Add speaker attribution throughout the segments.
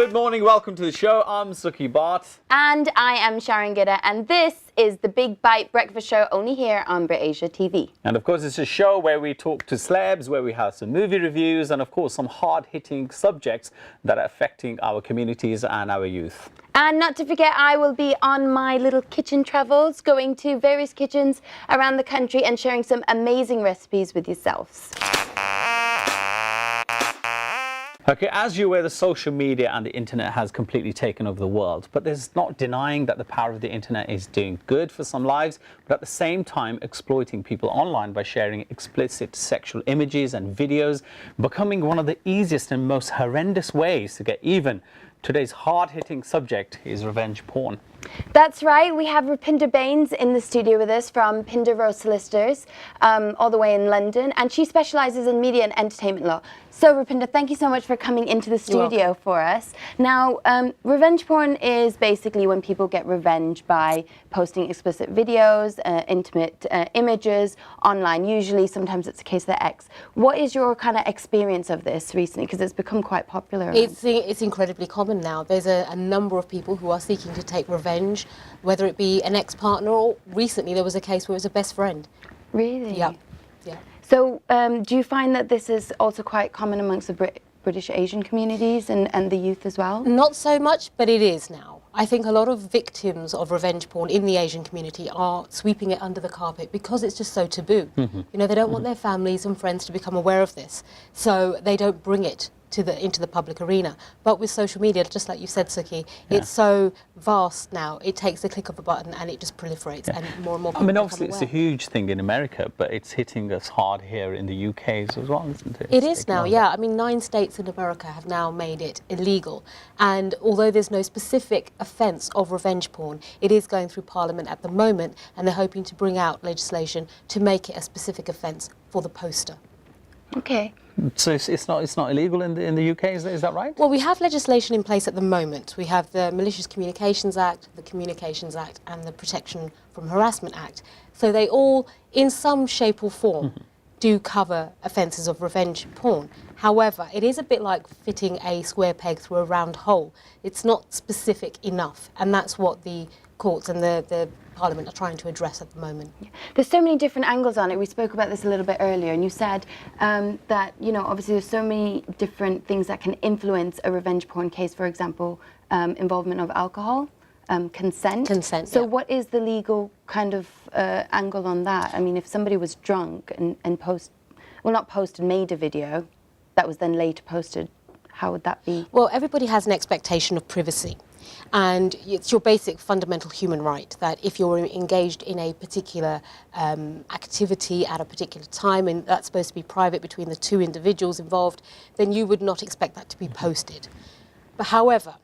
Speaker 1: Good morning, welcome to the show. I'm Sukhi Bart.
Speaker 2: And I am Sharan Gidda, and this is the Big Bite Breakfast Show, only here on BritAsia TV.
Speaker 1: And of course, it's a show where we talk to celebs, where we have some movie reviews, and of course, some hard-hitting subjects that are affecting our communities and our youth.
Speaker 2: And not to forget, I will be on my little kitchen travels, going to various kitchens around the country and sharing some amazing recipes with yourselves.
Speaker 1: Okay, as you're aware, the social media and the internet has completely taken over the world, but there's not denying that the power of the internet is doing good for some lives, but at the same time exploiting people online by sharing explicit sexual images and videos, becoming one of the easiest and most horrendous ways to get even. Today's hard-hitting subject is revenge porn.
Speaker 2: That's right. We have Rupinder Bains in the studio with us from Pinder Row Solicitors, all the way in London, and she specialises in media and entertainment law. So, Rupinder, thank you so much for coming into the studio for us. Now, revenge porn is basically when people get revenge by posting explicit videos, intimate images online. Usually, sometimes it's a case of the ex. What is your kind of experience of this recently? Because it's become quite popular.
Speaker 3: It's incredibly common now. There's a number of people who are seeking to take revenge, whether it be an ex-partner or recently there was a case where it was a best friend.
Speaker 2: Really?
Speaker 3: Yeah.
Speaker 2: So do you find that this is also quite common amongst the British Asian communities and the youth as well?
Speaker 3: Not so much, but it is now. I think a lot of victims of revenge porn in the Asian community are sweeping it under the carpet because it's just so taboo. You know, they don't want their families and friends to become aware of this, so they don't bring it into the public arena. But with social media, just like you said, Sukhi, it's so vast now. It takes the click of a button and it just proliferates, and more and more people
Speaker 1: I mean, obviously,
Speaker 3: become
Speaker 1: it's a
Speaker 3: aware.
Speaker 1: huge thing in America, but it's hitting us hard here in the UK as well, isn't it?
Speaker 3: It is now, yeah. I mean, 9 states in America have now made it illegal. And although there's no specific offence of revenge porn, it is going through Parliament at the moment, and they're hoping to bring out legislation to make it a specific offence for the poster.
Speaker 2: Okay.
Speaker 1: So it's not illegal in the UK, is that right?
Speaker 3: Well, we have legislation in place at the moment. We have the Malicious Communications Act, the Communications Act, and the Protection from Harassment Act. So they all, in some shape or form, do cover offences of revenge porn. However, it is a bit like fitting a square peg through a round hole. It's not specific enough, and that's what the courts and the Parliament are trying to address at the moment.
Speaker 2: There's so many different angles on it. We spoke about this a little bit earlier, and you said that, you know, obviously there's so many different things that can influence a revenge porn case. For example, involvement of alcohol, consent.
Speaker 3: Consent,
Speaker 2: So
Speaker 3: yeah.
Speaker 2: what is the legal kind of angle on that? I mean, if somebody was drunk and made a video that was then later posted, how would that be?
Speaker 3: Well, everybody has an expectation of privacy. And it's your basic fundamental human right that if you're engaged in a particular activity at a particular time, and that's supposed to be private between the 2 individuals involved, then you would not expect that to be posted. But however,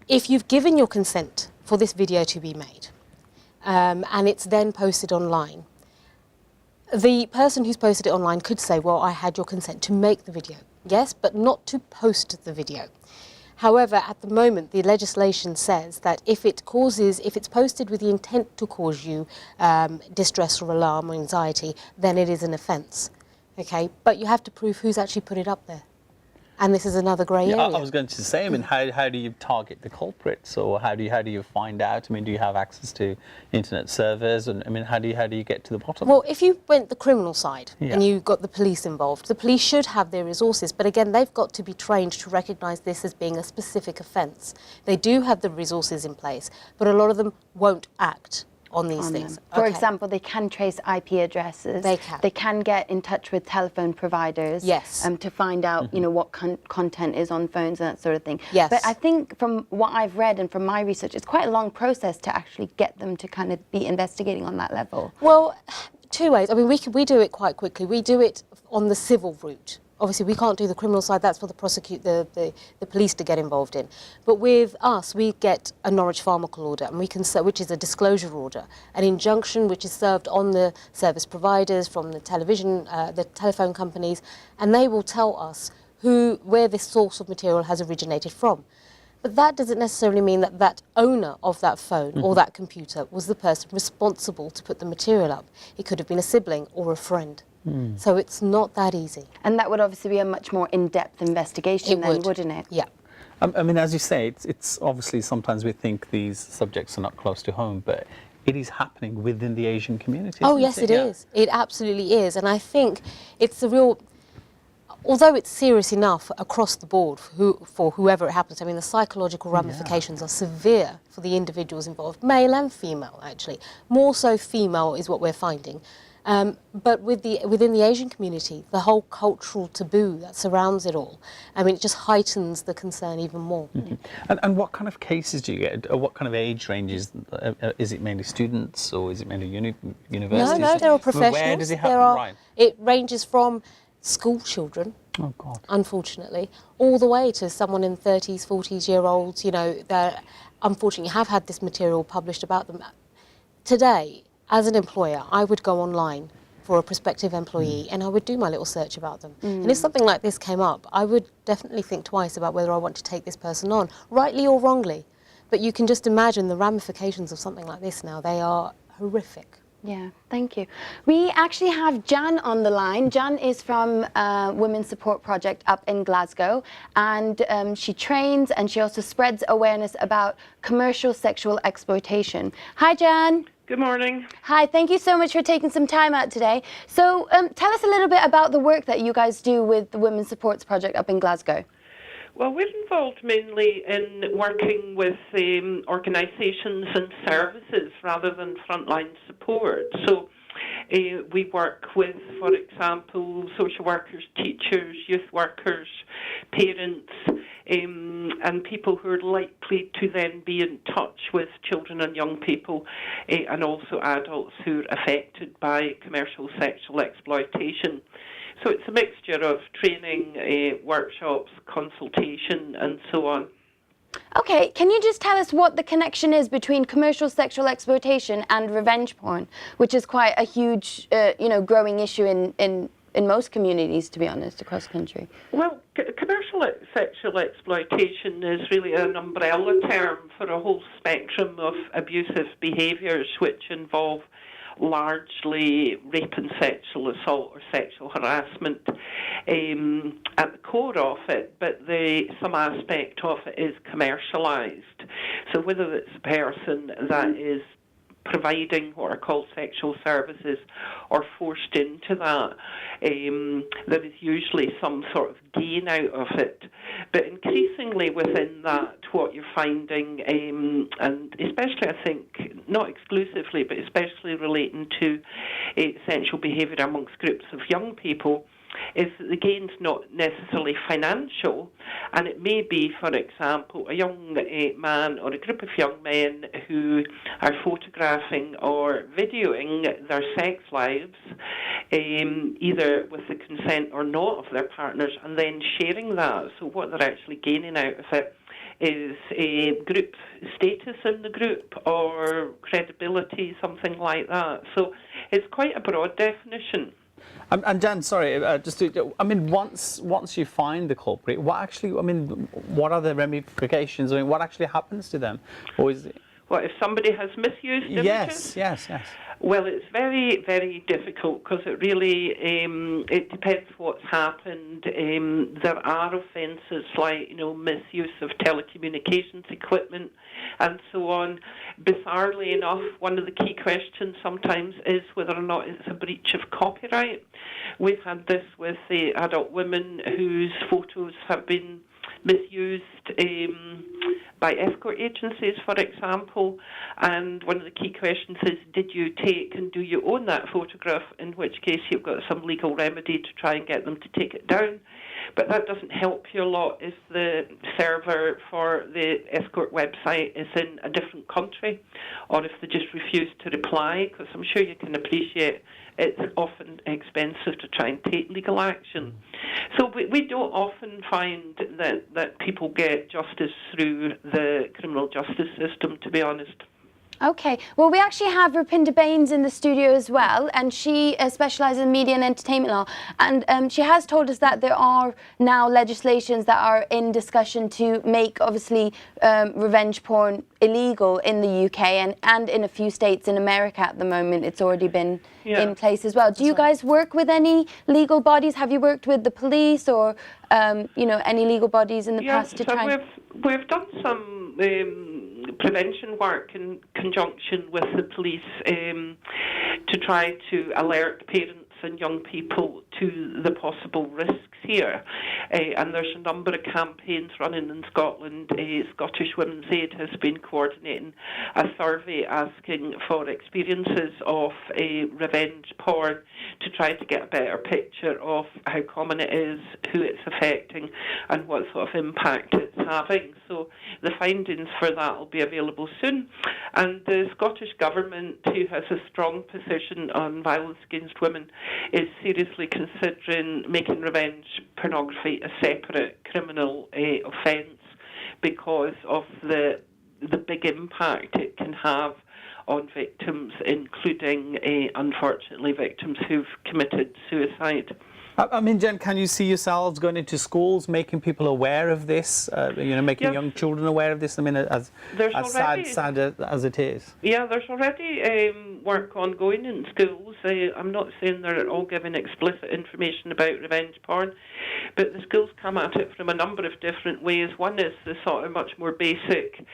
Speaker 3: if you've given your consent for this video to be made, and it's then posted online, the person who's posted it online could say, well, I had your consent to make the video. Yes, but not to post the video. However, at the moment, the legislation says that if it's posted with the intent to cause you distress or alarm or anxiety, then it is an offence. Okay, but you have to prove who's actually put it up there. And this is another grey area.
Speaker 1: I was going to say, I mean, how do you target the culprits, or how do you find out? I mean, do you have access to internet servers, and I mean, how do you get to the bottom?
Speaker 3: Well, if you went the criminal side and you got the police involved, the police should have their resources, but again, they've got to be trained to recognise this as being a specific offence. They do have the resources in place, but a lot of them won't act on these things.
Speaker 2: For example, they can trace IP addresses.
Speaker 3: They can.
Speaker 2: They can get in touch with telephone providers.
Speaker 3: Yes.
Speaker 2: To find out, you know, what content is on phones and that sort of thing.
Speaker 3: Yes.
Speaker 2: But I think from what I've read and from my research, it's quite a long process to actually get them to kind of be investigating on that level.
Speaker 3: Well, 2 ways. I mean, we do it quite quickly. We do it on the civil route. Obviously, we can't do the criminal side. That's for the police to get involved in. But with us, we get a Norwich Pharmacal order, and which is a disclosure order, an injunction which is served on the service providers from the telephone companies, and they will tell us where this source of material has originated from. But that doesn't necessarily mean that that owner of that phone or that computer was the person responsible to put the material up. It could have been a sibling or a friend. So it's not that easy.
Speaker 2: And that would obviously be a much more in-depth investigation then, wouldn't it?
Speaker 3: Yeah.
Speaker 1: I mean, as you say, it's obviously sometimes we think these subjects are not close to home, but it is happening within the Asian community.
Speaker 3: Oh,
Speaker 1: isn't
Speaker 3: yes, it
Speaker 1: Yeah.
Speaker 3: is. It absolutely is. And I think it's the real, although it's serious enough across the board for whoever it happens to, I mean, the psychological ramifications are severe for the individuals involved, male and female, actually. More so female is what we're finding. But within the Asian community, the whole cultural taboo that surrounds it all, I mean, it just heightens the concern even more.
Speaker 1: And what kind of cases do you get? What kind of age ranges? Is it mainly students or is it mainly universities?
Speaker 3: No, there are professionals.
Speaker 1: Where does it happen? Right.
Speaker 3: It ranges from school children,
Speaker 1: Oh, God.
Speaker 3: unfortunately, all the way to someone in 30s, 40s-year-olds, you know, that unfortunately have had this material published about them. Today, as an employer, I would go online for a prospective employee and I would do my little search about them. And if something like this came up, I would definitely think twice about whether I want to take this person on, rightly or wrongly. But you can just imagine the ramifications of something like this now. They are horrific.
Speaker 2: Yeah, thank you. We actually have Jan on the line. Jan is from Women's Support Project up in Glasgow, and she trains and she also spreads awareness about commercial sexual exploitation. Hi, Jan.
Speaker 4: Good morning.
Speaker 2: Hi, thank you so much for taking some time out today. So tell us a little bit about the work that you guys do with the Women's Supports Project up in Glasgow.
Speaker 4: Well, we're involved mainly in working with organisations and services rather than frontline support. So we work with, for example, social workers, teachers, youth workers, parents, and people who are likely to then be in touch with children and young people, and also adults who are affected by commercial sexual exploitation. So it's a mixture of training, workshops, consultation, and so on.
Speaker 2: Okay, can you just tell us what the connection is between commercial sexual exploitation and revenge porn, which is quite a huge, growing issue in most communities, to be honest, across the country?
Speaker 4: Well, commercial sexual exploitation is really an umbrella term for a whole spectrum of abusive behaviours which involve largely rape and sexual assault or sexual harassment at the core of it, but some aspect of it is commercialised. So whether it's a person that is providing what are called sexual services or forced into that, there is usually some sort of gain out of it. But increasingly within that, what you're finding, and especially I think, not exclusively, but especially relating to sexual behaviour amongst groups of young people, is that the gain's not necessarily financial, and it may be, for example, a young man or a group of young men who are photographing or videoing their sex lives, either with the consent or not of their partners, and then sharing that. So what they're actually gaining out of it is a group status in the group or credibility, something like that. So it's quite a broad definition.
Speaker 1: And Jan, sorry, once you find the culprit, what are the ramifications? I mean, what actually happens to them? Or is it...
Speaker 4: Well, if somebody has misused images?
Speaker 1: Yes.
Speaker 4: Well, it's very, very difficult because it really, it depends what's happened. There are offences like, misuse of telecommunications equipment and so on. Bizarrely enough, one of the key questions sometimes is whether or not it's a breach of copyright. We've had this with the adult women whose photos have been misused by escort agencies, for example, and one of the key questions is, did you take and do you own that photograph, in which case you've got some legal remedy to try and get them to take it down. But that doesn't help you a lot if the server for the escort website is in a different country, or if they just refuse to reply, because I'm sure you can appreciate it's often expensive to try and take legal action. So we don't often find that people get justice through the criminal justice system, to be honest.
Speaker 2: Okay, well, we actually have Rupinder Bains in the studio as well, and she specialises in media and entertainment law, and she has told us that there are now legislations that are in discussion to make, obviously, revenge porn illegal in the UK and in a few states in America at the moment. It's already been in place as well. Do you guys work with any legal bodies? Have you worked with the police or, you know, any legal bodies in the past to try?
Speaker 4: Yes, we've done some prevention work in conjunction with the police to try to alert parents and young people to the possible risks here. And there's a number of campaigns running in Scotland. Scottish Women's Aid has been coordinating a survey asking for experiences of revenge porn to try to get a better picture of how common it is, who it's affecting, and what sort of impact it's having. So the findings for that will be available soon. And the Scottish Government, who has a strong position on violence against women, is seriously considering making revenge pornography a separate criminal offence because of the big impact it can have on victims, including, unfortunately, victims who've committed suicide.
Speaker 1: I mean, Jen, can you see yourselves going into schools, making people aware of this, you know, making young children aware of this? I mean, as sad as it is.
Speaker 4: Yeah, there's already work ongoing in schools. I'm not saying they're all giving explicit information about revenge porn, but the schools come at it from a number of different ways. One is the sort of much more basic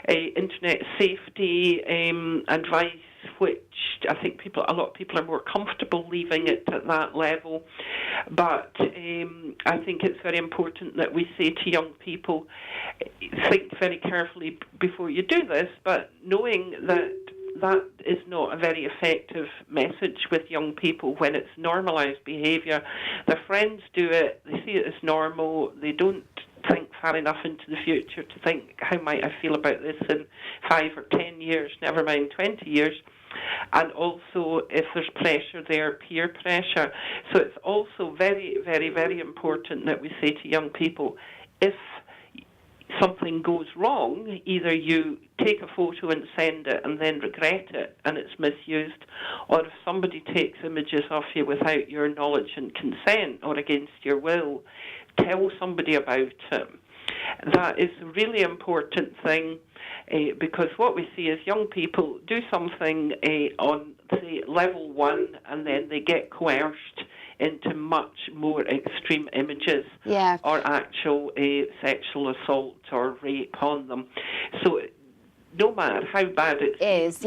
Speaker 4: internet safety advice, which I think a lot of people are more comfortable leaving it at that level. But I think it's very important that we say to young people, think very carefully before you do this, but knowing that that is not a very effective message with young people when it's normalised behaviour. Their friends do it, they see it as normal, they don't think far enough into the future to think, how might I feel about this in 5 or 10 years, never mind 20 years. And also, if there's pressure there, peer pressure. So it's also very, very, very important that we say to young people, if something goes wrong, either you take a photo and send it and then regret it and it's misused, or if somebody takes images of you without your knowledge and consent or against your will, tell somebody about it. That is a really important thing because what we see is young people do something on, say, level 1 and then they get coerced into much more extreme images or actual sexual assault or rape on them. So no matter how bad it is.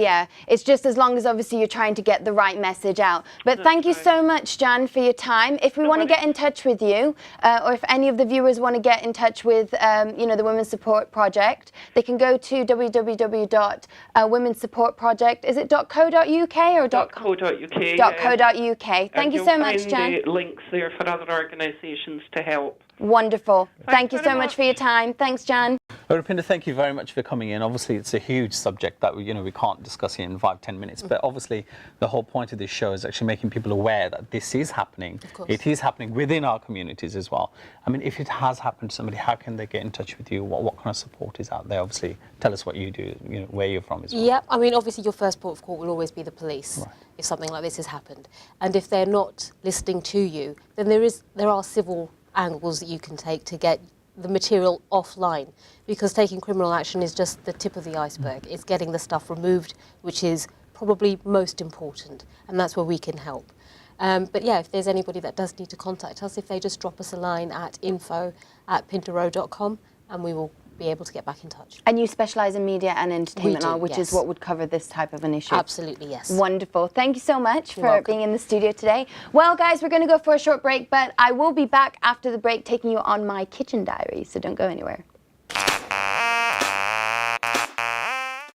Speaker 2: It's just as long as obviously you're trying to get the right message out. But thank you so much, Jan, for your time. If we want to get in touch with you, or if any of the viewers want to get in touch with, you know, the Women's Support Project, they can go to www.womensupportproject. Is it .co.uk or
Speaker 4: .co.uk?
Speaker 2: .co.uk. Thank you so much, Jan.
Speaker 4: You'll find links there for other organisations to help.
Speaker 2: Wonderful. Thank you so much for your time. Thanks, Jan.
Speaker 1: Rupinder, thank you very much for coming in. Obviously, it's a huge subject that we can't discuss here in 5-10 minutes. But obviously, the whole point of this show is actually making people aware that this is happening.
Speaker 3: Of course.
Speaker 1: It is happening within our communities as well. I mean, if it has happened to somebody, how can they get in touch with you? What kind of support is out there? Obviously, tell us what you do, where you're from as well.
Speaker 3: Yeah, I mean, obviously, your first port of call will always be the police if something like this has happened. And if they're not listening to you, then there are civil angles that you can take to get the material offline, because taking criminal action is just the tip of the iceberg. It's getting the stuff removed, which is probably most important, and that's where we can help. But yeah, if there's anybody that does need to contact us, if they just drop us a line at info@pintero.com, and we will be able to get back in touch.
Speaker 2: And you specialise in media and entertainment law, which is what would cover this type of an issue.
Speaker 3: Absolutely, yes.
Speaker 2: Wonderful. Thank you so much for being in the studio today. Well, guys, we're going to go for a short break, but I will be back after the break taking you on my kitchen diary, so don't go anywhere.